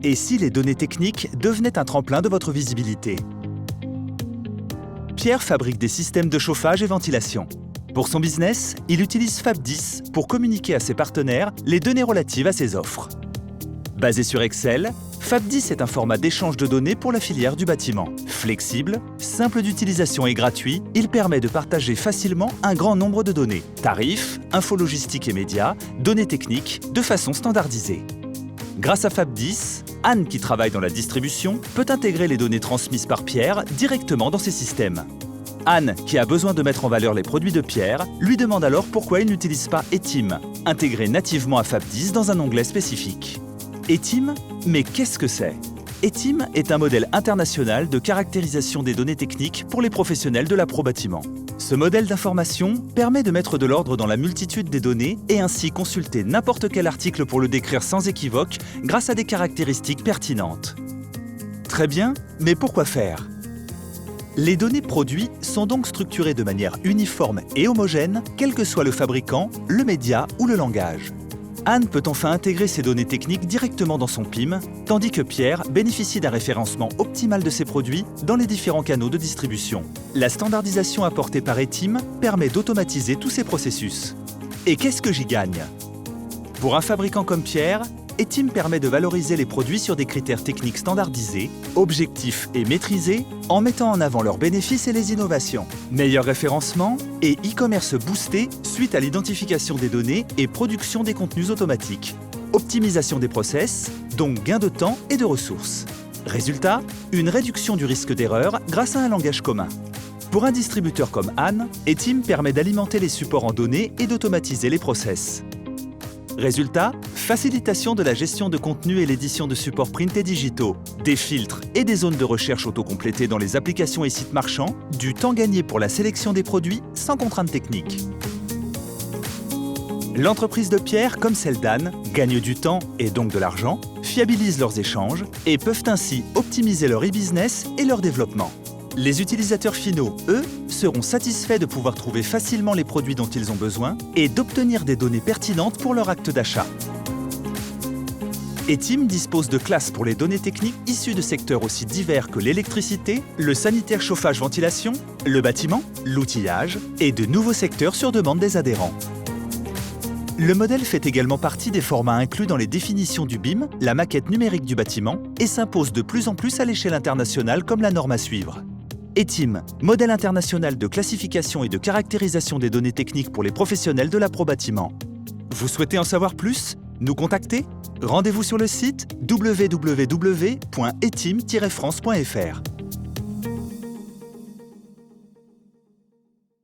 Et si les données techniques devenaient un tremplin de votre visibilité? Pierre fabrique des systèmes de chauffage et ventilation. Pour son business, il utilise Fab10 pour communiquer à ses partenaires les données relatives à ses offres. Basé sur Excel, Fab10 est un format d'échange de données pour la filière du bâtiment. Flexible, simple d'utilisation et gratuit, il permet de partager facilement un grand nombre de données. Tarifs, infos logistiques et médias, données techniques, de façon standardisée. Grâce à Fab10, Anne, qui travaille dans la distribution, peut intégrer les données transmises par Pierre directement dans ses systèmes. Anne, qui a besoin de mettre en valeur les produits de Pierre, lui demande alors pourquoi il n'utilise pas Etim, intégré nativement à Fab10 dans un onglet spécifique. Etim, mais qu'est-ce que c'est? Etim est un modèle international de caractérisation des données techniques pour les professionnels de l'aprobâtiment. Ce modèle d'information permet de mettre de l'ordre dans la multitude des données et ainsi consulter n'importe quel article pour le décrire sans équivoque grâce à des caractéristiques pertinentes. Très bien, mais pourquoi faire? Les données produits sont donc structurées de manière uniforme et homogène, quel que soit le fabricant, le média ou le langage. Anne peut enfin intégrer ces données techniques directement dans son PIM, tandis que Pierre bénéficie d'un référencement optimal de ses produits dans les différents canaux de distribution. La standardisation apportée par Etim permet d'automatiser tous ces processus. Et qu'est-ce que j'y gagne? Pour un fabricant comme Pierre, Etim permet de valoriser les produits sur des critères techniques standardisés, objectifs et maîtrisés, en mettant en avant leurs bénéfices et les innovations. Meilleur référencement et e-commerce boosté suite à l'identification des données et production des contenus automatiques. Optimisation des process, donc gain de temps et de ressources. Résultat, une réduction du risque d'erreur grâce à un langage commun. Pour un distributeur comme Anne, Etim permet d'alimenter les supports en données et d'automatiser les process. Résultat, facilitation de la gestion de contenu et l'édition de supports print et digitaux, des filtres et des zones de recherche autocomplétées dans les applications et sites marchands, du temps gagné pour la sélection des produits sans contraintes techniques. L'entreprise de Pierre, comme celle d'Anne, gagne du temps et donc de l'argent, fiabilisent leurs échanges et peuvent ainsi optimiser leur e-business et leur développement. Les utilisateurs finaux, eux, seront satisfaits de pouvoir trouver facilement les produits dont ils ont besoin et d'obtenir des données pertinentes pour leur acte d'achat. Etim dispose de classes pour les données techniques issues de secteurs aussi divers que l'électricité, le sanitaire chauffage-ventilation, le bâtiment, l'outillage et de nouveaux secteurs sur demande des adhérents. Le modèle fait également partie des formats inclus dans les définitions du BIM, la maquette numérique du bâtiment, et s'impose de plus en plus à l'échelle internationale comme la norme à suivre. Etim, modèle international de classification et de caractérisation des données techniques pour les professionnels de l'aprobâtiment. Vous souhaitez en savoir plus? Nous contacter? Rendez-vous sur le site www.etim-france.fr.